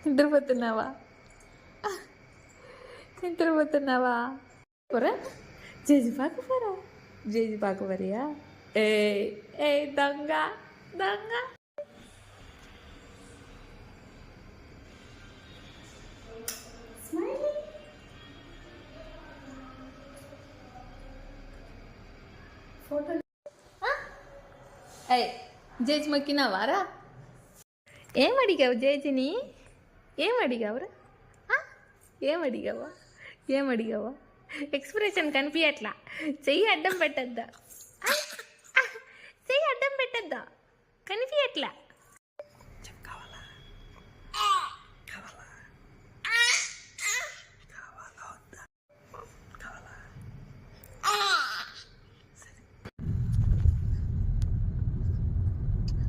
నిద్రపోతున్నావా? నిద్రపోతున్నావా? పోరా జేజుపాకు పోరా, జేజుపాకు పోరియా? ఏ ఏ దొంగ దొంగ. ఫోటో అయ్యి జేజి మొక్కినావారా? ఏం అడిగావు జేజిని? ఏం అడిగావురా? ఏం అడిగావా? ఎక్స్ప్రెషన్ కనిపించట్లా. చెయ్యి అడ్డం పెట్టద్దా? చెయ్యి అడ్డం పెట్టద్దా? కనిపించట్లా.